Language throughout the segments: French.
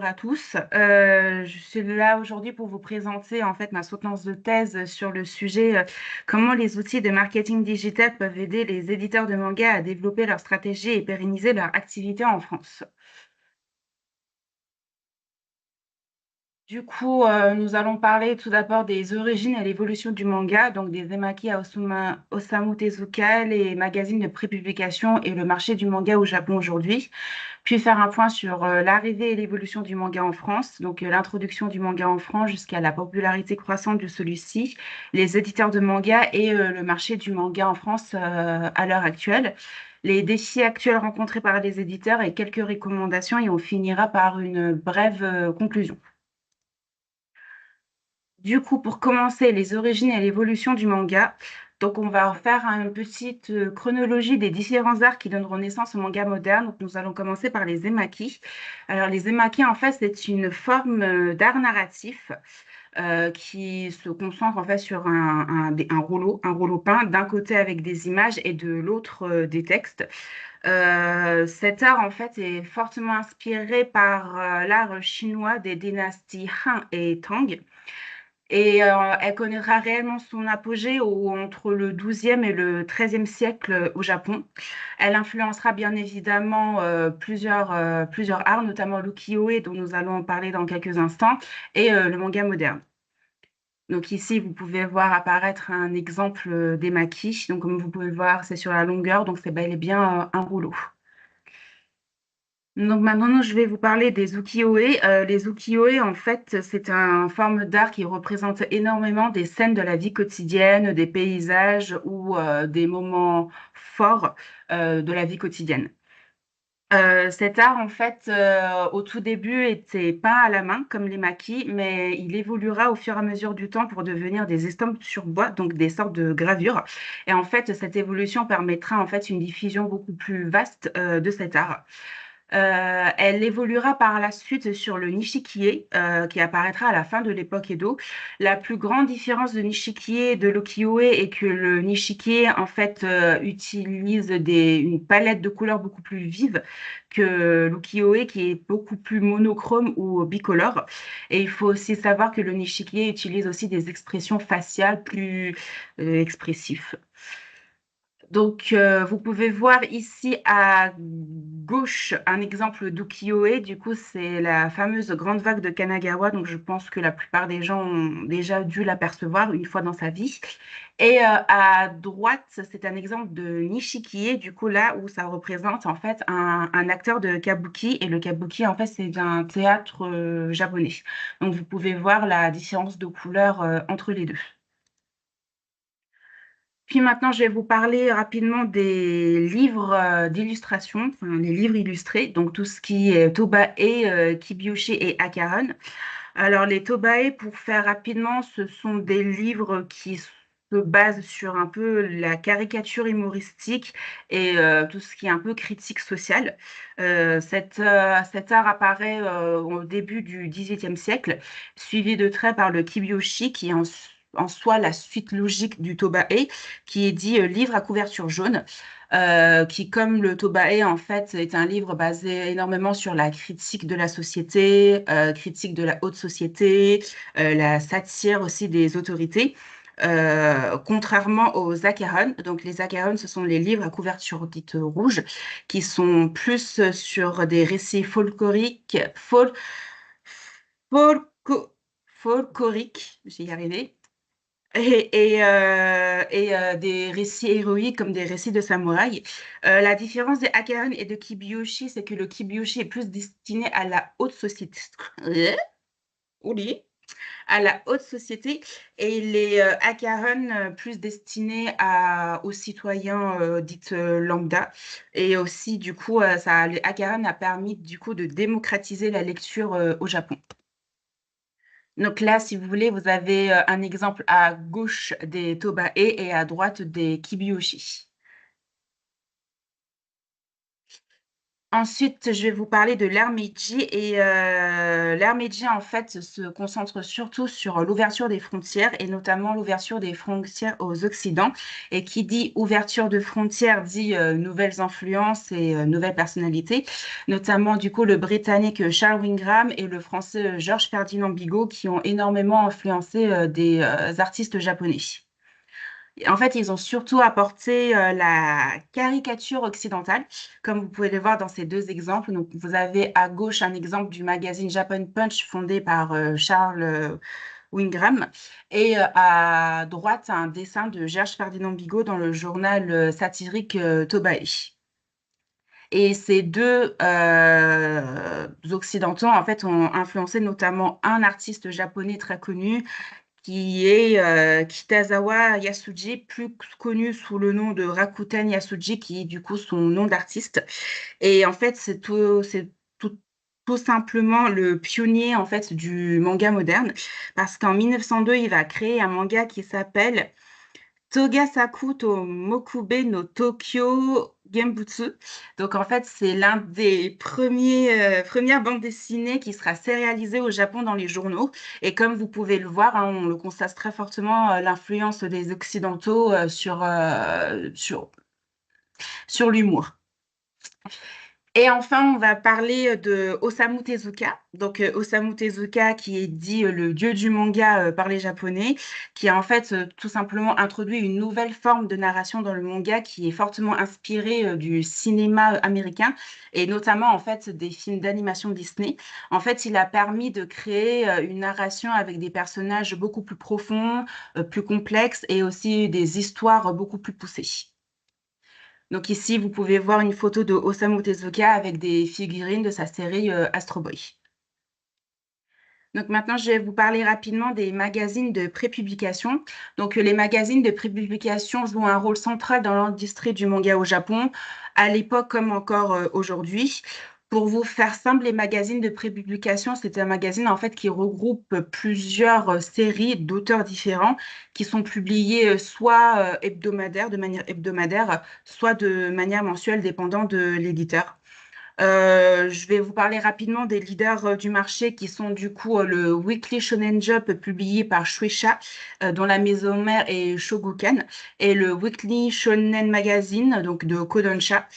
à tous. Je suis là aujourd'hui pour vous présenter en fait ma soutenance de thèse sur le sujet comment les outils de marketing digital peuvent aider les éditeurs de manga à développer leur stratégie et pérenniser leur activité en France. Du coup, nous allons parler tout d'abord des origines et l'évolution du manga, donc des Emaki à Osamu Tezuka, les magazines de prépublication et le marché du manga au Japon aujourd'hui. Puis faire un point sur l'arrivée et l'évolution du manga en France, donc l'introduction du manga en France jusqu'à la popularité croissante de celui-ci, les éditeurs de manga et le marché du manga en France à l'heure actuelle, les défis actuels rencontrés par les éditeurs et quelques recommandations et on finira par une brève conclusion. Du coup, pour commencer, les origines et l'évolution du manga. Donc, on va faire une petite chronologie des différents arts qui donneront naissance au manga moderne. Donc, nous allons commencer par les emaki. Alors, les emaki, en fait, c'est une forme d'art narratif qui se concentre en fait sur un rouleau peint, d'un côté avec des images et de l'autre des textes. Cet art, en fait, est fortement inspiré par l'art chinois des dynasties Han et Tang. Et elle connaîtra réellement son apogée entre le XIIe et le XIIIe siècle au Japon. Elle influencera bien évidemment plusieurs arts, notamment l'ukiyo-e, dont nous allons en parler dans quelques instants, et le manga moderne. Donc ici, vous pouvez voir apparaître un exemple des maquis. Donc comme vous pouvez le voir, c'est sur la longueur, donc c'est bel et bien un rouleau. Donc maintenant, je vais vous parler des ukiyo-e. Les ukiyo-e, en fait, c'est une forme d'art qui représente énormément des scènes de la vie quotidienne, des paysages ou des moments forts de la vie quotidienne. Cet art, en fait, au tout début, était peint à la main, comme les maquis, mais il évoluera au fur et à mesure du temps pour devenir des estampes sur bois, donc des sortes de gravures. Et en fait, cette évolution permettra en fait une diffusion beaucoup plus vaste de cet art. Elle évoluera par la suite sur le Nishikie, qui apparaîtra à la fin de l'époque Edo. La plus grande différence de Nishikie et de l'ukiyo-e est que le Nishikie, en fait, utilise une palette de couleurs beaucoup plus vive que l'ukiyo-e, qui est beaucoup plus monochrome ou bicolore. Et il faut aussi savoir que le Nishikie utilise aussi des expressions faciales plus expressives. Donc, vous pouvez voir ici à gauche un exemple d'ukiyo-e. Du coup, c'est la fameuse grande vague de Kanagawa. Donc, je pense que la plupart des gens ont déjà dû l'apercevoir une fois dans sa vie. Et à droite, c'est un exemple de Nishikie. Du coup, là où ça représente en fait un acteur de kabuki. Et le kabuki, en fait, c'est un théâtre japonais. Donc, vous pouvez voir la différence de couleur entre les deux. Puis maintenant, je vais vous parler rapidement des livres d'illustration, enfin, les livres illustrés, donc tout ce qui est Tobae, Kibyoushi et Akaron. Alors, les Tobae, pour faire rapidement, ce sont des livres qui se basent sur un peu la caricature humoristique et tout ce qui est un peu critique sociale. Cet art apparaît au début du XVIIIe siècle, suivi de trait par le Kibyoushi, qui est en soi la suite logique du Tobae, qui est dit livre à couverture jaune. Qui, comme le Tobae, en fait, est un livre basé énormément sur la critique de la société, critique de la haute société, la satire aussi des autorités. Contrairement aux Acheron, donc les Acheron, ce sont les livres à couverture dite rouge, qui sont plus sur des récits folco- folkloriques, j'y y arrivé, des récits héroïques comme des récits de samouraïs. La différence des Akeron et de Kibyoushi, c'est que le Kibyoushi est plus destiné à la haute société. Oui, à la haute société et les Akeron plus destinés aux citoyens dites lambda. Et aussi, du coup, les Akeron a permis du coup de démocratiser la lecture au Japon. Donc là, si vous voulez, vous avez un exemple à gauche des Tobae et à droite des Kibyoushi. Ensuite, je vais vous parler de l'ère Meiji et l'ère Meiji en fait se concentre surtout sur l'ouverture des frontières et notamment l'ouverture des frontières aux Occidents. Et qui dit ouverture de frontières dit nouvelles influences et nouvelles personnalités, notamment du coup le Britannique Charles Wingram et le Français Georges Ferdinand Bigot qui ont énormément influencé des artistes japonais. En fait, ils ont surtout apporté la caricature occidentale, comme vous pouvez le voir dans ces deux exemples. Donc, vous avez à gauche un exemple du magazine Japan Punch fondé par Charles Wingram et à droite un dessin de Georges Ferdinand Bigot dans le journal satirique Tobae. Et ces deux occidentaux, en fait, ont influencé notamment un artiste japonais très connu qui est Kitazawa Yasuji, plus connu sous le nom de Rakuten Yasuji, qui est du coup son nom d'artiste. Et en fait, tout simplement le pionnier en fait du manga moderne, parce qu'en 1902, il va créer un manga qui s'appelle Togasaku to Mokube no Tokyo Genbutsu. Donc en fait, c'est l'un des premières bandes dessinées qui sera sérialisée au Japon dans les journaux. Et comme vous pouvez le voir, hein, on le constate très fortement, l'influence des Occidentaux sur l'humour. Et enfin, on va parler de Osamu Tezuka. Donc, Osamu Tezuka, qui est dit le dieu du manga par les Japonais, qui a en fait tout simplement introduit une nouvelle forme de narration dans le manga qui est fortement inspirée du cinéma américain et notamment en fait des films d'animation Disney. En fait, il a permis de créer une narration avec des personnages beaucoup plus profonds, plus complexes et aussi des histoires beaucoup plus poussées. Donc ici, vous pouvez voir une photo de Osamu Tezuka avec des figurines de sa série Astro Boy. Donc maintenant, je vais vous parler rapidement des magazines de prépublication. Donc les magazines de prépublication jouent un rôle central dans l'industrie du manga au Japon, à l'époque comme encore aujourd'hui. Pour vous faire simple, les magazines de prépublication, c'est un magazine en fait qui regroupe plusieurs séries d'auteurs différents qui sont publiées soit hebdomadaire, de manière hebdomadaire, soit de manière mensuelle, dépendant de l'éditeur. Je vais vous parler rapidement des leaders du marché qui sont du coup le Weekly Shonen Jump publié par Shueisha, dont la maison mère est Shogokan, et le Weekly Shonen Magazine donc de Kodansha.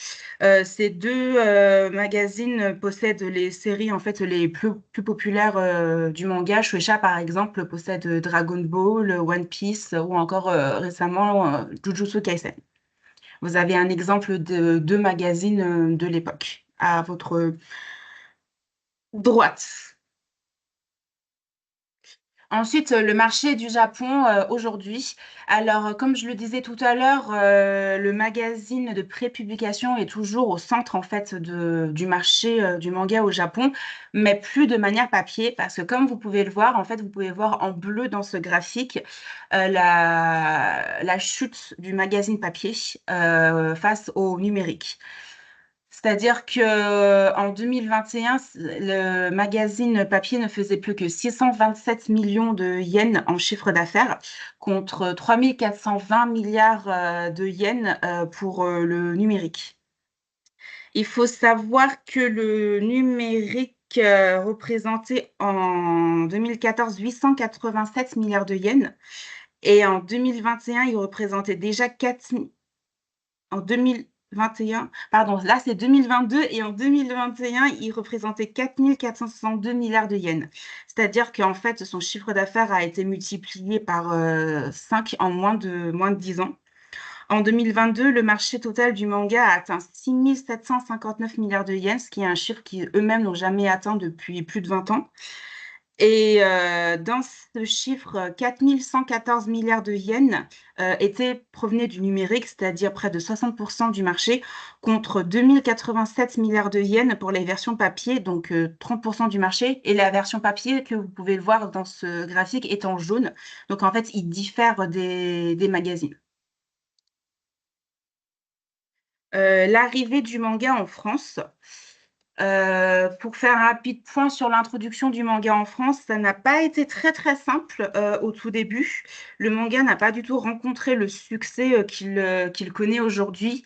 Ces deux magazines possèdent les séries en fait les plus populaires du manga. Shueisha par exemple possède Dragon Ball, One Piece ou encore récemment Jujutsu Kaisen. Vous avez un exemple de deux magazines de l'époque à votre droite. Ensuite, le marché du Japon aujourd'hui. Alors, comme je le disais tout à l'heure, le magazine de prépublication est toujours au centre en fait du marché du manga au Japon, mais plus de manière papier, parce que comme vous pouvez le voir, en fait, vous pouvez voir en bleu dans ce graphique la chute du magazine papier face au numérique. C'est-à-dire que en 2021, le magazine papier ne faisait plus que 627 millions de yens en chiffre d'affaires contre 3420 milliards de yens pour le numérique. Il faut savoir que le numérique représentait en 2014 887 milliards de yens et en 2021, il représentait déjà 4 en 2021, pardon, là c'est 2022 et en 2021, il représentait 4 462 milliards de yens. C'est-à-dire qu'en fait, son chiffre d'affaires a été multiplié par 5 en moins de 10 ans. En 2022, le marché total du manga a atteint 6 759 milliards de yens, ce qui est un chiffre qu'ils eux-mêmes n'ont jamais atteint depuis plus de 20 ans. Et dans ce chiffre, 4114 milliards de yens provenaient du numérique, c'est-à-dire près de 60% du marché, contre 2087 milliards de yens pour les versions papier, donc 30% du marché. Et la version papier, que vous pouvez le voir dans ce graphique, est en jaune. Donc en fait, il diffère des magazines. L'arrivée du manga en France. Pour faire un rapide point sur l'introduction du manga en France, ça n'a pas été très très simple au tout début. Le manga n'a pas du tout rencontré le succès qu'il connaît aujourd'hui.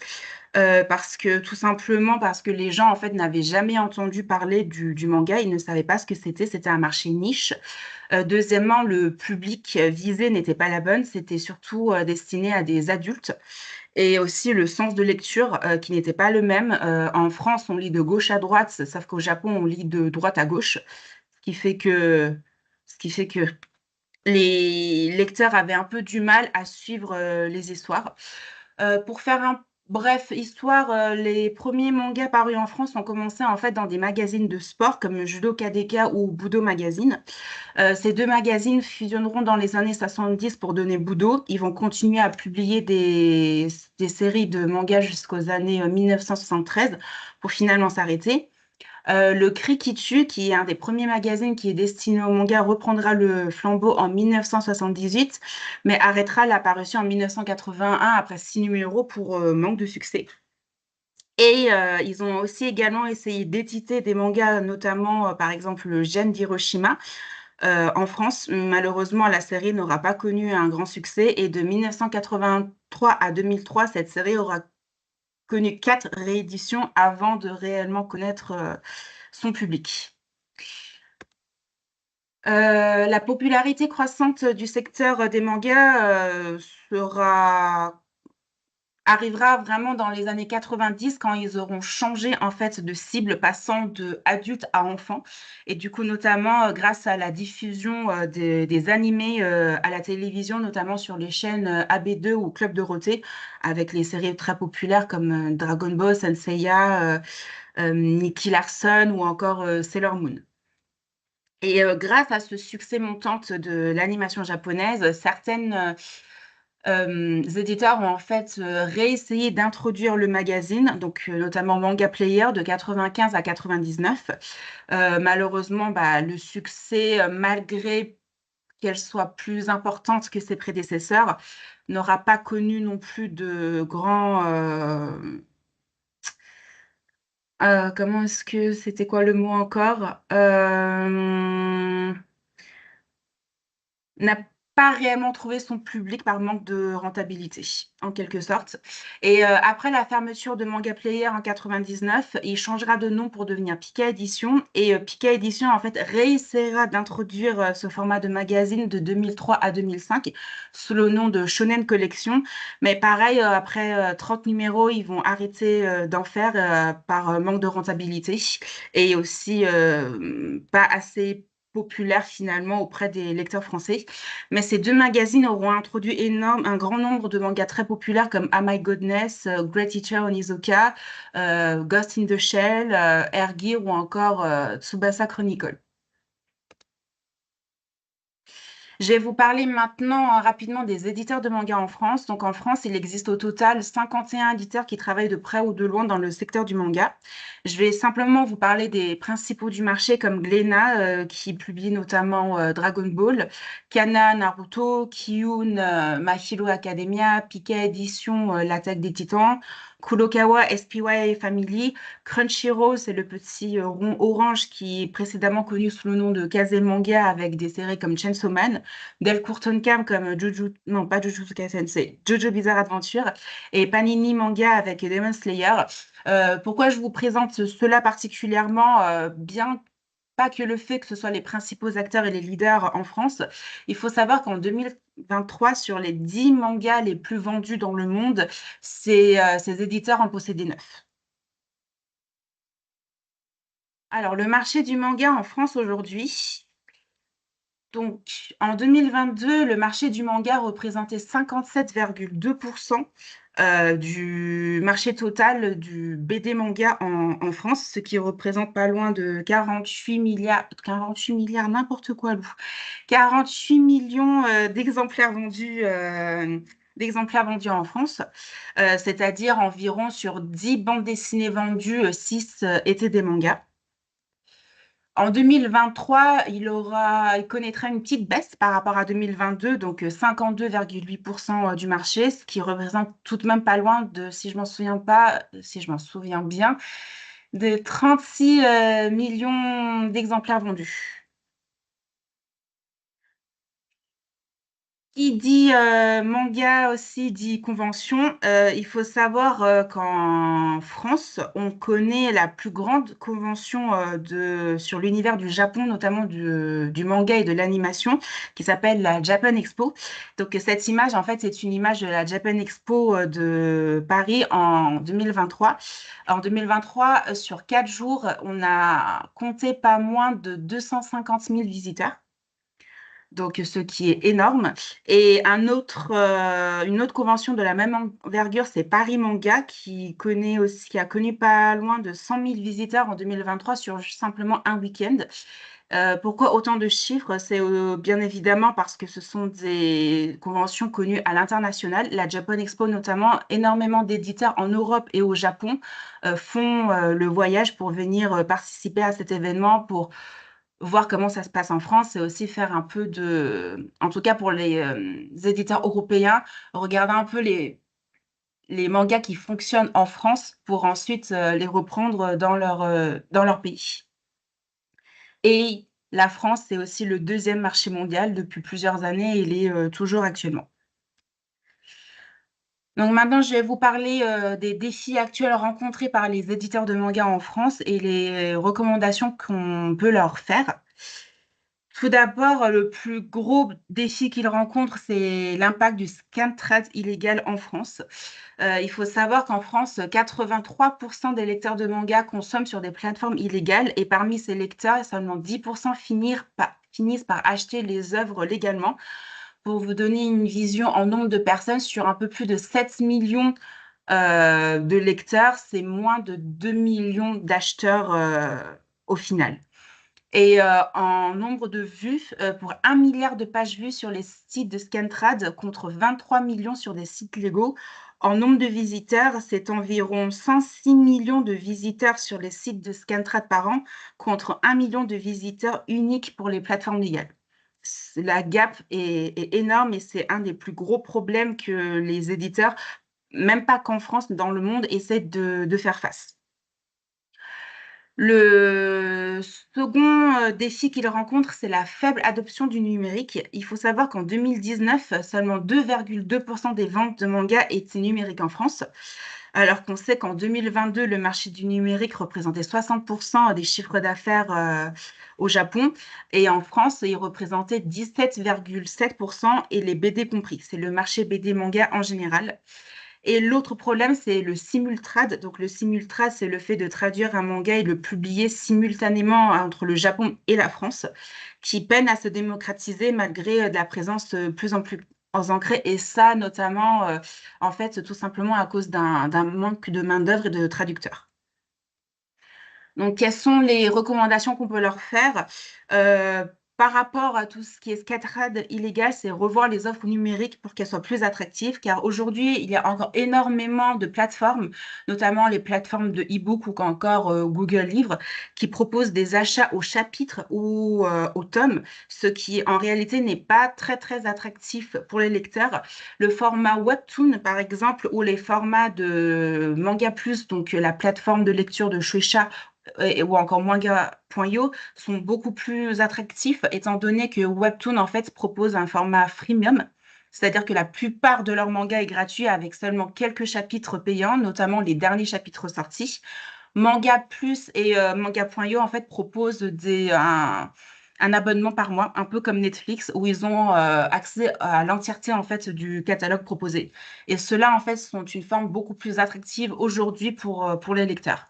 parce que tout simplement parce que les gens en fait n'avaient jamais entendu parler du manga, ils ne savaient pas ce que c'était un marché niche. Deuxièmement, le public visé n'était pas la bonne, c'était surtout destiné à des adultes et aussi le sens de lecture qui n'était pas le même. En France, on lit de gauche à droite, sauf qu'au Japon, on lit de droite à gauche, ce qui fait que, ce qui fait que les lecteurs avaient un peu du mal à suivre les histoires. Pour faire un bref histoire, les premiers mangas parus en France ont commencé en fait dans des magazines de sport comme Judo Kadeka ou Budo Magazine. Ces deux magazines fusionneront dans les années 70 pour donner Budo. Ils vont continuer à publier des séries de mangas jusqu'aux années 1973 pour finalement s'arrêter. Le Cri qui tue, qui est un des premiers magazines qui est destiné au manga, reprendra le flambeau en 1978, mais arrêtera la parution en 1981 après 6 numéros pour manque de succès. Et ils ont aussi également essayé d'éditer des mangas, notamment par exemple le Gène d'Hiroshima en France. Malheureusement, la série n'aura pas connu un grand succès et de 1983 à 2003, cette série aura connu 4 rééditions avant de réellement connaître son public. La popularité croissante du secteur des mangas sera arrivera vraiment dans les années 90 quand ils auront changé en fait de cible, passant de adultes à enfants. Et du coup, notamment grâce à la diffusion des animés à la télévision, notamment sur les chaînes AB2 ou Club Dorothée, avec les séries très populaires comme Dragon Ball, Saint Seiya, Nicky Larson ou encore Sailor Moon. Et grâce à ce succès montant de l'animation japonaise, certaines éditeurs ont en fait réessayé d'introduire le magazine, donc notamment Manga Player de 95 à 99. Malheureusement, bah, le succès, malgré qu'elle soit plus importante que ses prédécesseurs, n'aura pas connu non plus de grands... comment est-ce que c'était quoi le mot encore? N'a pas réellement trouvé son public par manque de rentabilité, en quelque sorte. Et après la fermeture de Manga Player en 99, il changera de nom pour devenir Pika Édition. Et Pika Édition, en fait, réessayera d'introduire ce format de magazine de 2003 à 2005 sous le nom de Shonen Collection. Mais pareil, après 30 numéros, ils vont arrêter d'en faire par manque de rentabilité et aussi pas assez populaire finalement auprès des lecteurs français. Mais ces deux magazines auront introduit un grand nombre de mangas très populaires comme Oh My Goodness, Great Teacher Onizuka, Ghost in the Shell, Air Gear ou encore Tsubasa Chronicle. Je vais vous parler maintenant rapidement des éditeurs de mangas en France. Donc en France, il existe au total 51 éditeurs qui travaillent de près ou de loin dans le secteur du manga. Je vais simplement vous parler des principaux du marché comme Glénat, qui publie notamment Dragon Ball, Kana, Naruto, Kiyun, My Hero Academia, Pika Édition, L'attaque des Titans, Kurokawa SPY Family, Crunchyroll, c'est le petit rond orange qui est précédemment connu sous le nom de Kazé Manga avec des séries comme Chainsaw Man, Delcourt Tonkam comme non pas Jujutsu Kaisen, c'est Jojo Bizarre Adventure et Panini Manga avec Demon Slayer. Pourquoi je vous présente cela particulièrement, bien pas que le fait que ce soit les principaux acteurs et les leaders en France, il faut savoir qu'en 2023, sur les 10 mangas les plus vendus dans le monde, ces éditeurs en possédaient 9. Alors, le marché du manga en France aujourd'hui, donc en 2022, le marché du manga représentait 57,2% du marché total du BD manga en France, ce qui représente pas loin de 48 milliards, n'importe quoi, Lou. 48 millions d'exemplaires vendus en France, c'est-à-dire environ sur 10 bandes dessinées vendues, 6 étaient des mangas. En 2023, il connaîtra une petite baisse par rapport à 2022, donc 52,8% du marché, ce qui représente tout de même pas loin de, si je m'en souviens bien, de 36 millions d'exemplaires vendus. Qui dit manga aussi dit convention. Il faut savoir qu'en France, on connaît la plus grande convention sur l'univers du Japon, notamment du manga et de l'animation, qui s'appelle la Japan Expo. Donc cette image, en fait, c'est une image de la Japan Expo de Paris en 2023. En 2023, sur 4 jours, on a compté pas moins de 250 000 visiteurs, donc ce qui est énorme. Et une autre convention de la même envergure, c'est Paris Manga, qui a connu pas loin de 100 000 visiteurs en 2023 sur simplement un week-end. Pourquoi autant de chiffres? C'est bien évidemment parce que ce sont des conventions connues à l'international. La Japan Expo, notamment, énormément d'éditeurs en Europe et au Japon font le voyage pour venir participer à cet événement, pour voir comment ça se passe en France et aussi faire un peu en tout cas pour les éditeurs européens, regarder un peu les mangas qui fonctionnent en France pour ensuite les reprendre dans leur pays. Et la France, c'est aussi le deuxième marché mondial depuis plusieurs années et il est toujours actuellement. Donc maintenant, je vais vous parler des défis actuels rencontrés par les éditeurs de mangas en France et les recommandations qu'on peut leur faire. Tout d'abord, le plus gros défi qu'ils rencontrent, c'est l'impact du scan trade illégal en France. Il faut savoir qu'en France, 83% des lecteurs de manga consomment sur des plateformes illégales et parmi ces lecteurs, seulement 10% finissent par acheter les œuvres légalement. Pour vous donner une vision en nombre de personnes, sur un peu plus de 7 millions de lecteurs, c'est moins de 2 millions d'acheteurs au final. Et en nombre de vues, pour 1 milliard de pages vues sur les sites de Scantrad contre 23 millions sur des sites légaux. En nombre de visiteurs, c'est environ 106 millions de visiteurs sur les sites de Scantrad par an contre 1 million de visiteurs uniques pour les plateformes légales. La gap est énorme et c'est un des plus gros problèmes que les éditeurs, même pas qu'en France, dans le monde, essaient de faire face. Le second défi qu'il rencontre, c'est la faible adoption du numérique. Il faut savoir qu'en 2019, seulement 2,2% des ventes de mangas étaient numériques en France, alors qu'on sait qu'en 2022, le marché du numérique représentait 60% des chiffres d'affaires au Japon, et en France, il représentait 17,7% et les BD compris. C'est le marché BD manga en général. Et l'autre problème, c'est le simultrad. Donc, le simultrad, c'est le fait de traduire un manga et le publier simultanément entre le Japon et la France, qui peine à se démocratiser malgré de la présence plus en plus ancrée. Et ça, notamment, en fait, tout simplement à cause d'un manque de main-d'œuvre et de traducteurs. Donc, quelles sont les recommandations qu'on peut leur faire par rapport à tout ce qui est scatrade illégal? C'est revoir les offres numériques pour qu'elles soient plus attractives, car aujourd'hui, il y a encore énormément de plateformes, notamment les plateformes de e-book ou encore Google Livres, qui proposent des achats au chapitre ou au tome, ce qui en réalité n'est pas très très attractif pour les lecteurs. Le format Webtoon, par exemple, ou les formats de Manga Plus, donc la plateforme de lecture de Shueisha, ou encore manga.io sont beaucoup plus attractifs étant donné que Webtoon en fait propose un format freemium, c'est-à-dire que la plupart de leurs mangas est gratuit avec seulement quelques chapitres payants, notamment les derniers chapitres sortis. Manga Plus et manga.io en fait proposent un abonnement par mois, un peu comme Netflix, où ils ont accès à l'entièreté en fait du catalogue proposé. Et ceux-là en fait sont une forme beaucoup plus attractive aujourd'hui pour les lecteurs.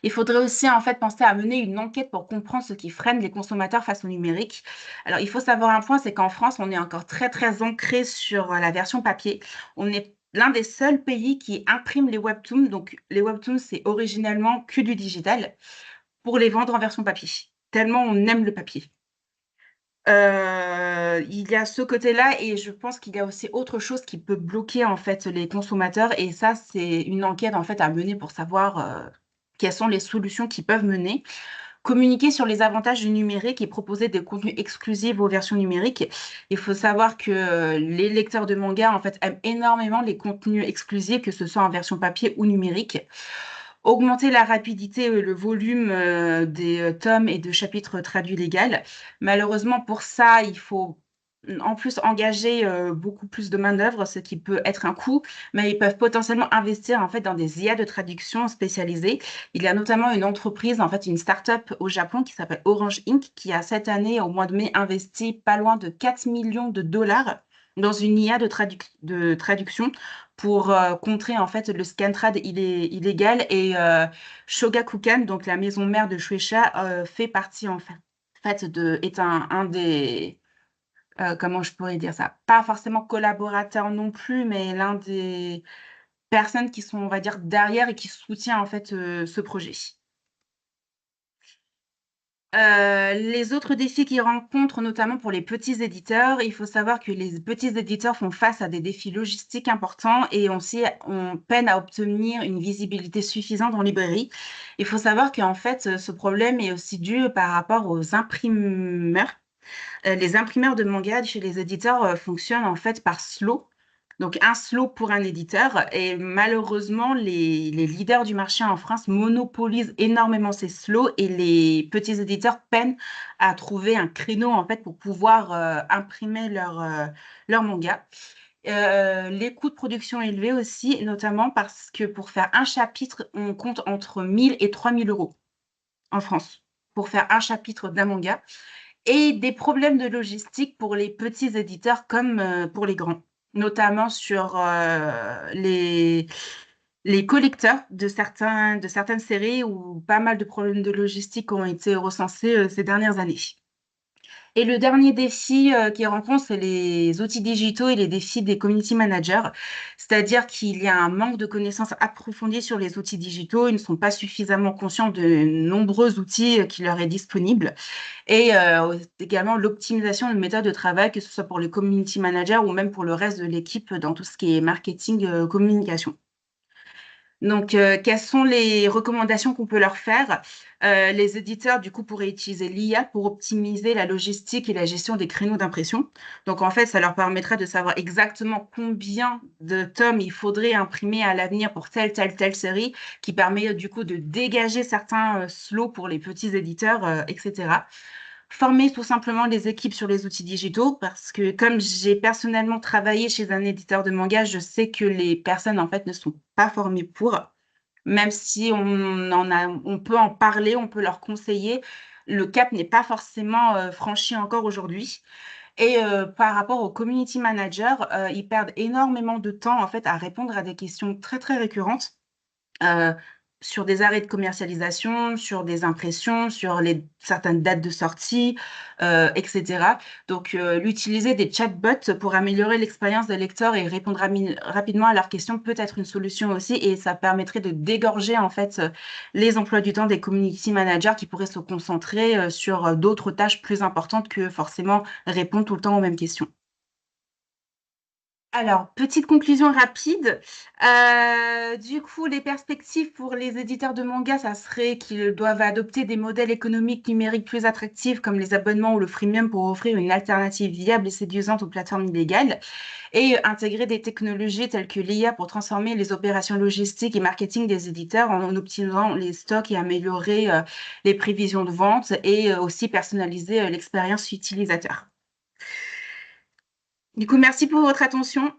Il faudrait aussi en fait penser à mener une enquête pour comprendre ce qui freine les consommateurs face au numérique. Alors, il faut savoir un point, c'est qu'en France, on est encore très très ancré sur la version papier. On est l'un des seuls pays qui imprime les webtoons. Donc, les webtoons, c'est originellement que du digital pour les vendre en version papier. Tellement on aime le papier. Il y a ce côté-là et je pense qu'il y a aussi autre chose qui peut bloquer en fait les consommateurs et ça, c'est une enquête en fait à mener pour savoir quelles sont les solutions qui peuvent mener. Communiquer sur les avantages du numérique et proposer des contenus exclusifs aux versions numériques. Il faut savoir que les lecteurs de manga en fait aiment énormément les contenus exclusifs, que ce soit en version papier ou numérique. Augmenter la rapidité et le volume des tomes et de chapitres traduits légal. Malheureusement, pour ça, il faut en plus engager beaucoup plus de main-d'œuvre, ce qui peut être un coût, mais ils peuvent potentiellement investir en fait dans des IA de traduction spécialisées. Il y a notamment une entreprise, en fait une start-up au Japon qui s'appelle Orange Inc., qui a cette année, au mois de mai, investi pas loin de 4 millions de dollars dans une IA de traduction pour contrer en fait le scantrad illégal et Shogakukan, donc la maison mère de Shueisha, fait partie est un des comment je pourrais dire ça? Pas forcément collaborateur non plus, mais l'un des personnes qui sont, on va dire, derrière et qui soutient en fait ce projet. Les autres défis qu'ils rencontrent, notamment pour les petits éditeurs, il faut savoir que les petits éditeurs font face à des défis logistiques importants et on peine à obtenir une visibilité suffisante en librairie. Il faut savoir qu'en fait, ce problème est aussi dû par rapport aux imprimeurs. Les imprimeurs de manga chez les éditeurs fonctionnent en fait par slot. Donc un slot pour un éditeur. Et malheureusement, les leaders du marché en France monopolisent énormément ces slots et les petits éditeurs peinent à trouver un créneau en fait pour pouvoir imprimer leur manga. Les coûts de production élevés aussi, notamment parce que pour faire un chapitre, on compte entre 1000 et 3000 euros en France pour faire un chapitre d'un manga et des problèmes de logistique pour les petits éditeurs comme pour les grands, notamment sur les collecteurs de certaines séries où pas mal de problèmes de logistique ont été recensés ces dernières années. Et le dernier défi qu'ils rencontrent, c'est les outils digitaux et les défis des community managers. C'est-à-dire qu'il y a un manque de connaissances approfondies sur les outils digitaux. Ils ne sont pas suffisamment conscients de nombreux outils qui leur est disponibles et également l'optimisation de méthodes de travail, que ce soit pour les community managers ou même pour le reste de l'équipe dans tout ce qui est marketing, communication. Donc, quelles sont les recommandations qu'on peut leur faire? Les éditeurs, du coup, pourraient utiliser l'IA pour optimiser la logistique et la gestion des créneaux d'impression. Donc, en fait, ça leur permettrait de savoir exactement combien de tomes il faudrait imprimer à l'avenir pour telle série, qui permet, du coup, de dégager certains slots pour les petits éditeurs, etc. Former tout simplement les équipes sur les outils digitaux parce que comme j'ai personnellement travaillé chez un éditeur de manga, je sais que les personnes en fait ne sont pas formées pour, même si on peut en parler, on peut leur conseiller, le cap n'est pas forcément franchi encore aujourd'hui. Et par rapport aux community managers, ils perdent énormément de temps en fait à répondre à des questions très très récurrentes heu, sur des arrêts de commercialisation, sur des impressions, sur certaines dates de sortie, et cetera. Donc l'utiliser des chatbots pour améliorer l'expérience des lecteurs et répondre rapidement à leurs questions peut être une solution aussi et ça permettrait de dégorger en fait, les emplois du temps des community managers qui pourraient se concentrer, sur, d'autres tâches plus importantes que forcément répondre tout le temps aux mêmes questions. Alors, petite conclusion rapide. Du coup, les perspectives pour les éditeurs de manga, ça serait qu'ils doivent adopter des modèles économiques numériques plus attractifs comme les abonnements ou le freemium pour offrir une alternative viable et séduisante aux plateformes illégales et intégrer des technologies telles que l'IA pour transformer les opérations logistiques et marketing des éditeurs en optimisant les stocks et améliorer les prévisions de vente et aussi personnaliser l'expérience utilisateur. Du coup, merci pour votre attention.